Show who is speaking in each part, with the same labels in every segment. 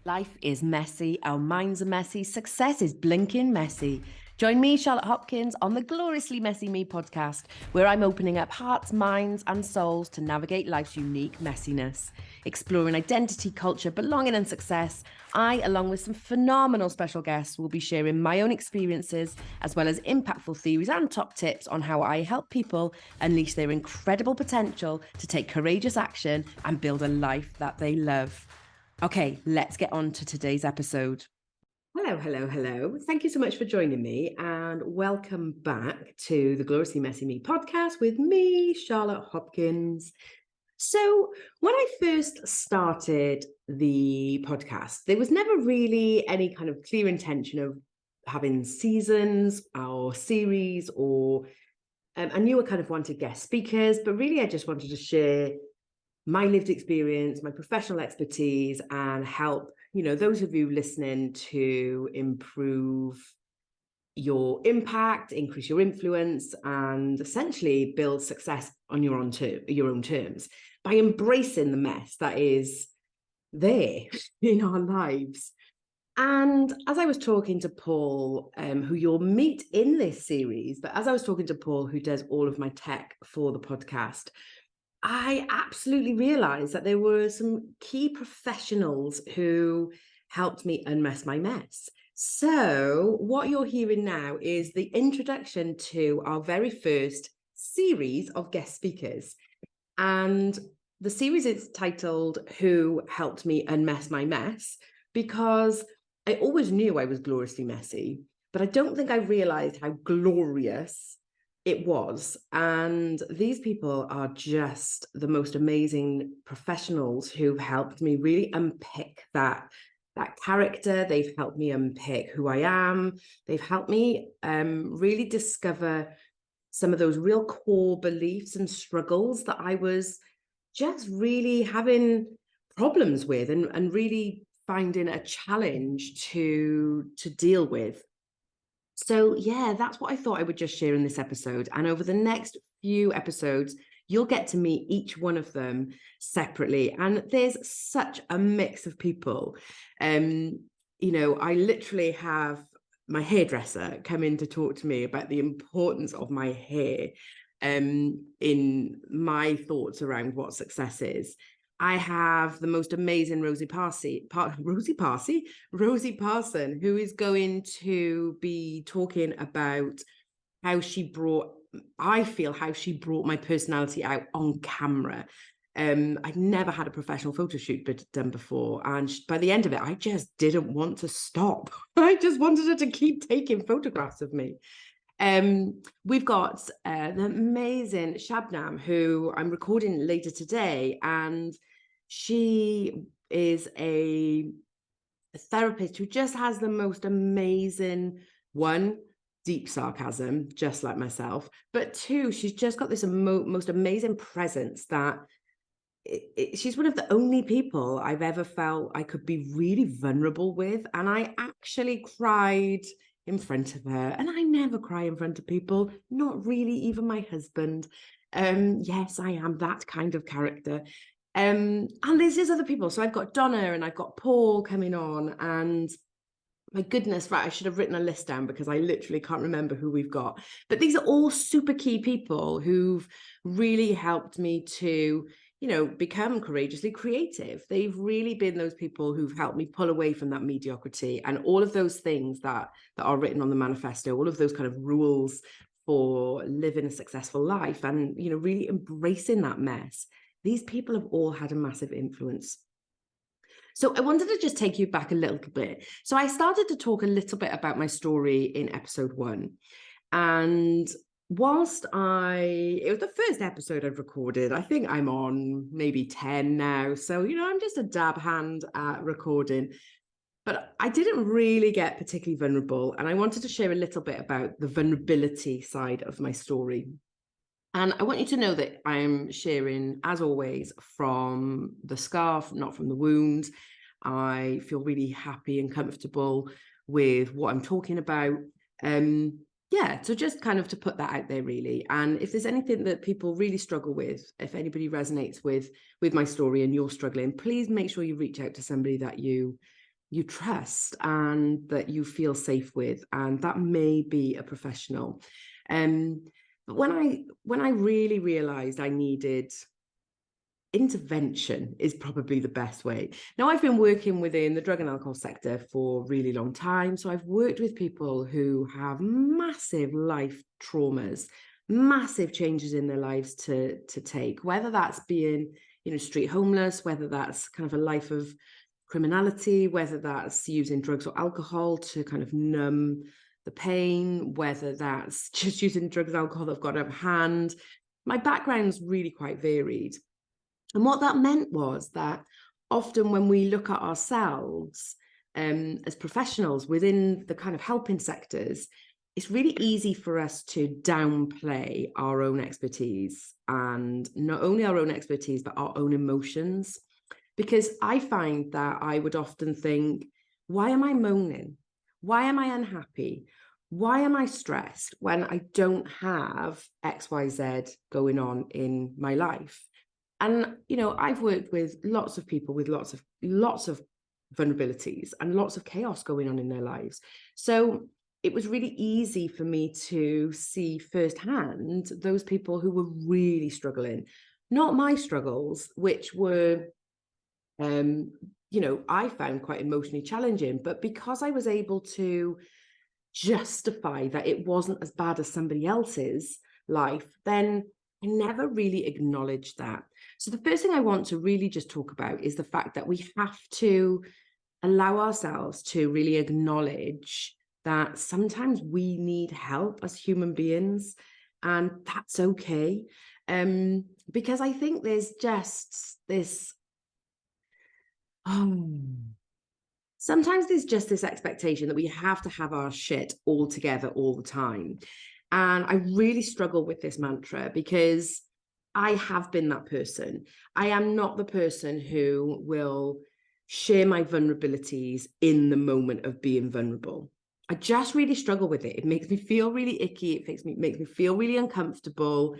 Speaker 1: Life is messy, our minds are messy, success is blinking messy. Join me, Charlotte Hopkins, on the Gloriously Messy Me podcast, where I'm opening up hearts, minds, and souls to navigate life's unique messiness. Exploring identity, culture, belonging, and success, I, along with some phenomenal special guests, will be sharing my own experiences, as well as impactful theories and top tips on how I help people unleash their incredible potential to take courageous action and build a life that they love. Okay, let's get on to today's episode. Hello, hello, hello. Thank you so much for joining me and welcome back to the Gloriously Messy Me podcast with me, Charlotte Hopkins. So, when I first started the podcast, there was never really any kind of clear intention of having seasons or series, or I knew I kind of wanted guest speakers, but really I just wanted to share my lived experience, my professional expertise, and help, those of you listening to improve your impact, increase your influence, and essentially build success on your own terms by embracing the mess that is there in our lives. And as I was talking to Paul, who you'll meet in this series, but as I was talking to Paul, who does all of my tech for the podcast, I absolutely realized that there were some key professionals who helped me unmess my mess. So what you're hearing now is the introduction to our very first series of guest speakers. And the series is titled Who Helped Me Unmess My Mess? Because I always knew I was gloriously messy, but I don't think I realized how glorious it was. And these people are just the most amazing professionals who've helped me really unpick that character. They've helped me unpick who I am. They've helped me really discover some of those real core beliefs and struggles that I was just really having problems with, and really finding a challenge to deal with. So yeah, that's what I thought I would just share in this episode. And over the next few episodes, you'll get to meet each one of them separately. And there's such a mix of people. I literally have my hairdresser come in to talk to me about the importance of my hair in my thoughts around what success is. I have the most amazing Rosie Parson, who is going to be talking about how she brought my personality out on camera. I'd never had a professional photo shoot done before. And by the end of it, I just didn't want to stop. I just wanted her to keep taking photographs of me. We've got the amazing Shabnam, who I'm recording later today, and she is a therapist who just has the most amazing, deep sarcasm, just like myself, but two, she's just got this most amazing presence that she's one of the only people I've ever felt I could be really vulnerable with. And I actually cried in front of her, and I never cry in front of people, not really even my husband. Yes, I am that kind of character. And there's other people. So I've got Donna and I've got Paul coming on, and my goodness, right, I should have written a list down because I literally can't remember who we've got. But these are all super key people who've really helped me to, become courageously creative. They've really been those people who've helped me pull away from that mediocrity and all of those things that are written on the manifesto, all of those kind of rules for living a successful life and, really embracing that mess. These people have all had a massive influence. So I wanted to just take you back a little bit. So I started to talk a little bit about my story in episode 1. And whilst it was the first episode I've recorded, I think I'm on maybe 10 now. So, I'm just a dab hand at recording. But I didn't really get particularly vulnerable. And I wanted to share a little bit about the vulnerability side of my story. And I want you to know that I'm sharing, as always, from the scarf, not from the wound. I feel really happy and comfortable with what I'm talking about. So just kind of to put that out there, really. And if there's anything that people really struggle with, if anybody resonates with my story and you're struggling, please make sure you reach out to somebody that you you trust and that you feel safe with, and that may be a professional. But when I really realized I needed intervention, is probably the best way. Now, I've been working within the drug and alcohol sector for a really long time. So I've worked with people who have massive life traumas, massive changes in their lives to take, whether that's being, street homeless, whether that's kind of a life of criminality, whether that's using drugs or alcohol to kind of numb the pain, whether that's just using drugs and alcohol that have got out of hand. My background's really quite varied. And what that meant was that often when we look at ourselves as professionals within the kind of helping sectors, it's really easy for us to downplay our own expertise, and not only our own expertise, but our own emotions. Because I find that I would often think, why am I moaning? Why am I unhappy? Why am I stressed when I don't have XYZ going on in my life? And, I've worked with lots of people with lots of vulnerabilities and lots of chaos going on in their lives. So it was really easy for me to see firsthand those people who were really struggling, not my struggles, which were, I found quite emotionally challenging, but because I was able to justify that it wasn't as bad as somebody else's life, then I never really acknowledged that. So the first thing I want to really just talk about is the fact that we have to allow ourselves to really acknowledge that sometimes we need help as human beings, and that's okay. Because I think there's just this, sometimes there's just this expectation that we have to have our shit all together all the time. And I really struggle with this mantra because I have been that person. I am not the person who will share my vulnerabilities in the moment of being vulnerable. I just really struggle with it. It makes me feel really icky. It makes me feel really uncomfortable.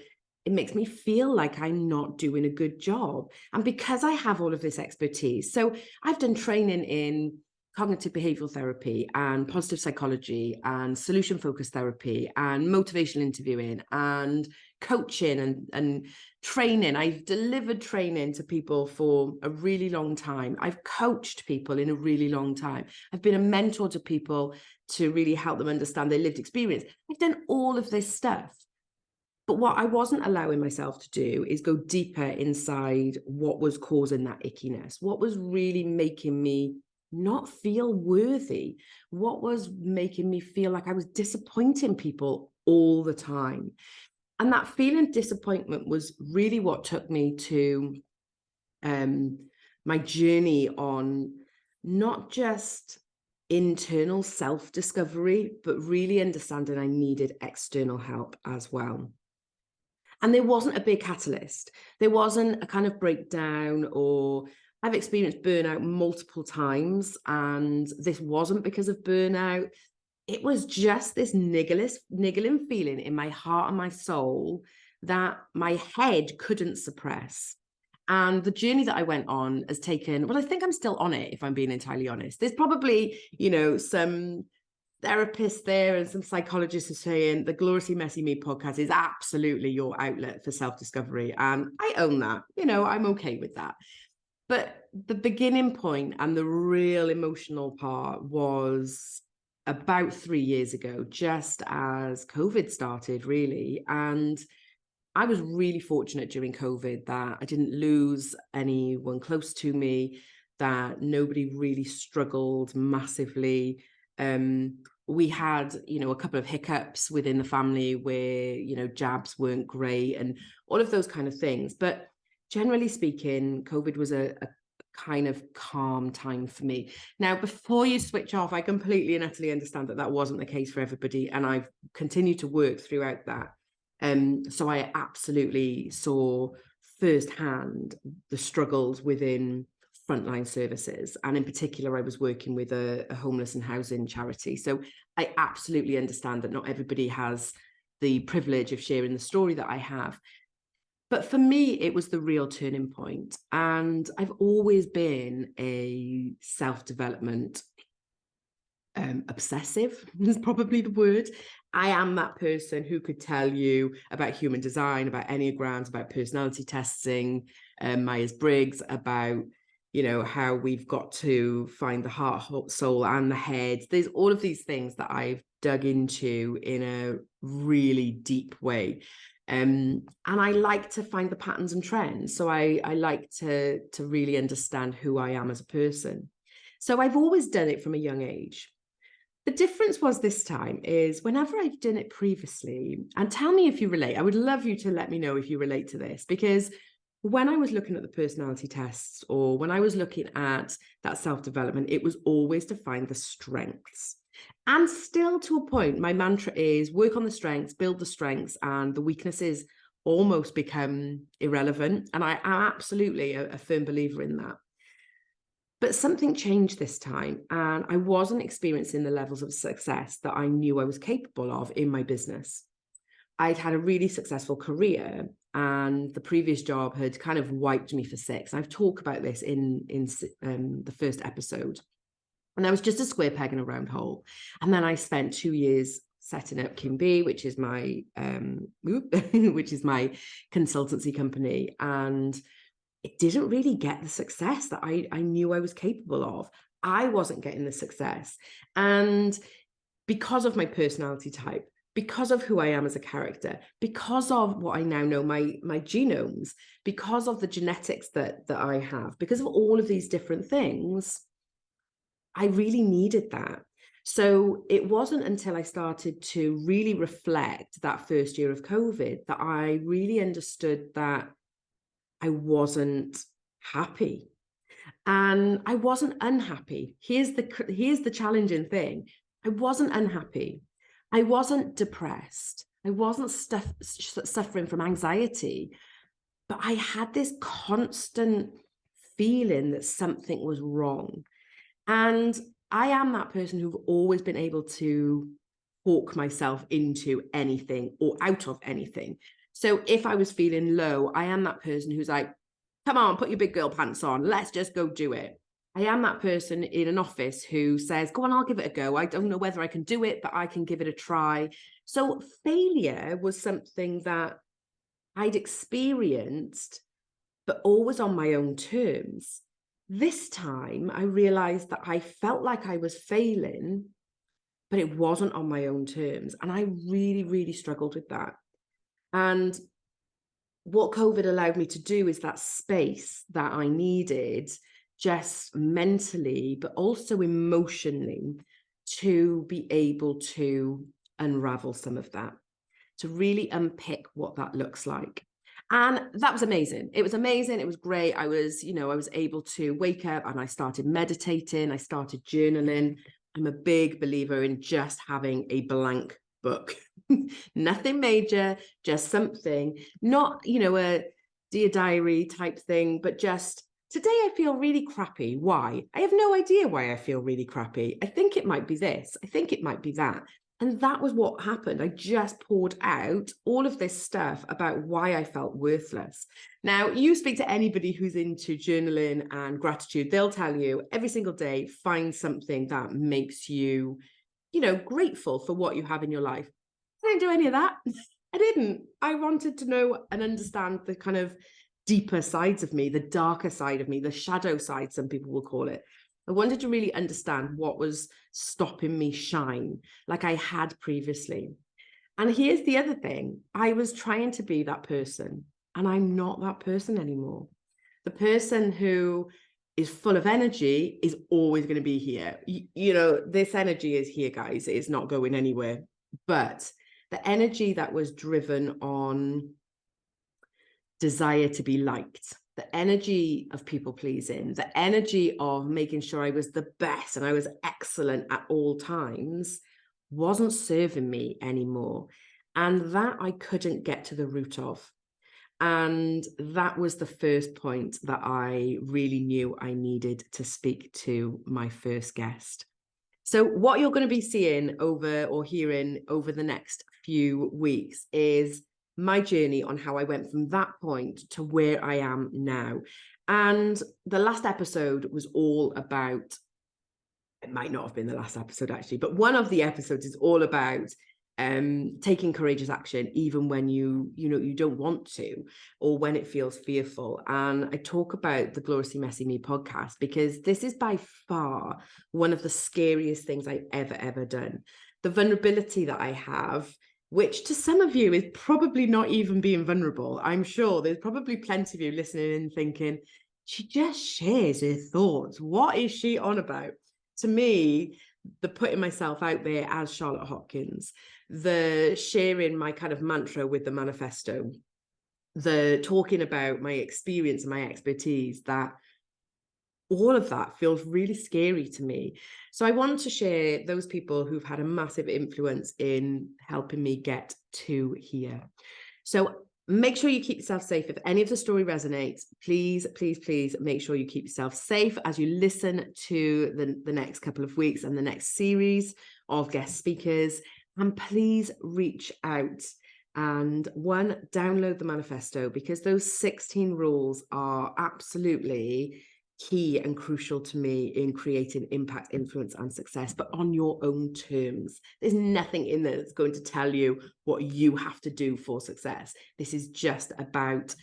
Speaker 1: It makes me feel like I'm not doing a good job. And because I have all of this expertise, so I've done training in cognitive behavioral therapy and positive psychology and solution focused therapy and motivational interviewing and coaching and training. I've delivered training to people for a really long time. I've coached people in a really long time. I've been a mentor to people to really help them understand their lived experience. I've done all of this stuff. But what I wasn't allowing myself to do is go deeper inside what was causing that ickiness, what was really making me not feel worthy, what was making me feel like I was disappointing people all the time. And that feeling of disappointment was really what took me to my journey on not just internal self-discovery, but really understanding I needed external help as well. And there wasn't a big catalyst. There wasn't a kind of breakdown, or I've experienced burnout multiple times, and this wasn't because of burnout. It was just this niggling feeling in my heart and my soul that my head couldn't suppress. And the journey that I went on has taken, well, I think I'm still on it, if I'm being entirely honest. There's probably, some therapists there and some psychologists are saying the Gloriously Messy Me podcast is absolutely your outlet for self-discovery. And I own that, I'm okay with that. But the beginning point and the real emotional part was about 3 years ago, just as COVID started, really. And I was really fortunate during COVID that I didn't lose anyone close to me, that nobody really struggled massively. We had, a couple of hiccups within the family where, jabs weren't great and all of those kind of things. But generally speaking, COVID was a kind of calm time for me. Now, before you switch off, I completely and utterly understand that that wasn't the case for everybody. And I've continued to work throughout that. So I absolutely saw firsthand the struggles within frontline services. And in particular, I was working with a homeless and housing charity. So I absolutely understand that not everybody has the privilege of sharing the story that I have. But for me, it was the real turning point. And I've always been a self-development obsessive is probably the word. I am that person who could tell you about human design, about Enneagrams, about personality testing, Myers-Briggs, about, how we've got to find the heart, soul, and the head. There's all of these things that I've dug into in a really deep way. And I like to find the patterns and trends. So I like to really understand who I am as a person. So I've always done it from a young age. The difference was this time is whenever I've done it previously, and tell me if you relate, I would love you to let me know if you relate to this, because when I was looking at the personality tests or when I was looking at that self-development, it was always to find the strengths. And still to a point, my mantra is work on the strengths, build the strengths, and the weaknesses almost become irrelevant. And I am absolutely a firm believer in that. But something changed this time, and I wasn't experiencing the levels of success that I knew I was capable of in my business. I'd had a really successful career, and the previous job had kind of wiped me for six. I've talked about this in the first episode. And I was just a square peg in a round hole. And then I spent 2 years setting up Kim B, which is my which is my consultancy company. And it didn't really get the success that I knew I was capable of. I wasn't getting the success. And because of my personality type, because of who I am as a character, because of what I now know, my genomes, because of the genetics that I have, because of all of these different things, I really needed that. So it wasn't until I started to really reflect that first year of COVID that I really understood that I wasn't happy. And I wasn't unhappy. Here's the challenging thing. I wasn't unhappy. I wasn't depressed. I wasn't suffering from anxiety. But I had this constant feeling that something was wrong. And I am that person who've always been able to talk myself into anything or out of anything. So if I was feeling low, I am that person who's like, come on, put your big girl pants on. Let's just go do it. I am that person in an office who says, go on, I'll give it a go. I don't know whether I can do it, but I can give it a try. So failure was something that I'd experienced, but always on my own terms. This time I realized that I felt like I was failing, but it wasn't on my own terms. And I really, really struggled with that. And what COVID allowed me to do is that space that I needed, just mentally, but also emotionally, to be able to unravel some of that, to really unpick what that looks like. And that was amazing. It was amazing. It was great. I was able to wake up and I started meditating. I started journaling. I'm a big believer in just having a blank book. Nothing major, just something, not, a Dear Diary type thing, but just today I feel really crappy. Why? I have no idea why I feel really crappy. I think it might be this. I think it might be that. And that was what happened. I just poured out all of this stuff about why I felt worthless. Now, you speak to anybody who's into journaling and gratitude, they'll tell you every single day, find something that makes you, grateful for what you have in your life. I didn't do any of that. I didn't. I wanted to know and understand the kind of deeper sides of me, the darker side of me, the shadow side, some people will call it. I wanted to really understand what was stopping me shine like I had previously. And here's the other thing. I was trying to be that person, and I'm not that person anymore. The person who is full of energy is always going to be here. This energy is here, guys. It's not going anywhere. But the energy that was driven on desire to be liked, the energy of people pleasing, the energy of making sure I was the best and I was excellent at all times wasn't serving me anymore. And that I couldn't get to the root of. And that was the first point that I really knew I needed to speak to my first guest. So what you're going to be seeing over or hearing over the next few weeks is my journey on how I went from that point to where I am now. And the last episode was all about, it might not have been the last episode actually, but one of the episodes is all about taking courageous action even when you don't want to, or when it feels fearful. And I talk about the Gloriously Messy Me podcast because this is by far one of the scariest things I've ever done. The vulnerability that I have, which to some of you is probably not even being vulnerable. I'm sure there's probably plenty of you listening and thinking, she just shares her thoughts. What is she on about? To me, the putting myself out there as Charlotte Hopkins, the sharing my kind of mantra with the manifesto, the talking about my experience and my expertise, that all of that feels really scary to me. So I want to share those people who've had a massive influence in helping me get to here. So make sure you keep yourself safe. If any of the story resonates, please make sure you keep yourself safe as you listen to the next couple of weeks and the next series of guest speakers. And please reach out and download the manifesto, because those 16 rules are absolutely key and crucial to me in creating impact, influence, and success, but on your own terms. There's nothing in there that's going to tell you what you have to do for success. This is just about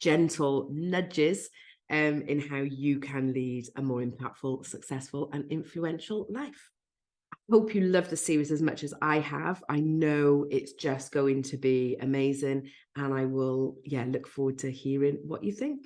Speaker 1: gentle nudges in how you can lead a more impactful, successful, and influential life. I hope you love the series as much as I have. I know it's just going to be amazing, and I will, look forward to hearing what you think.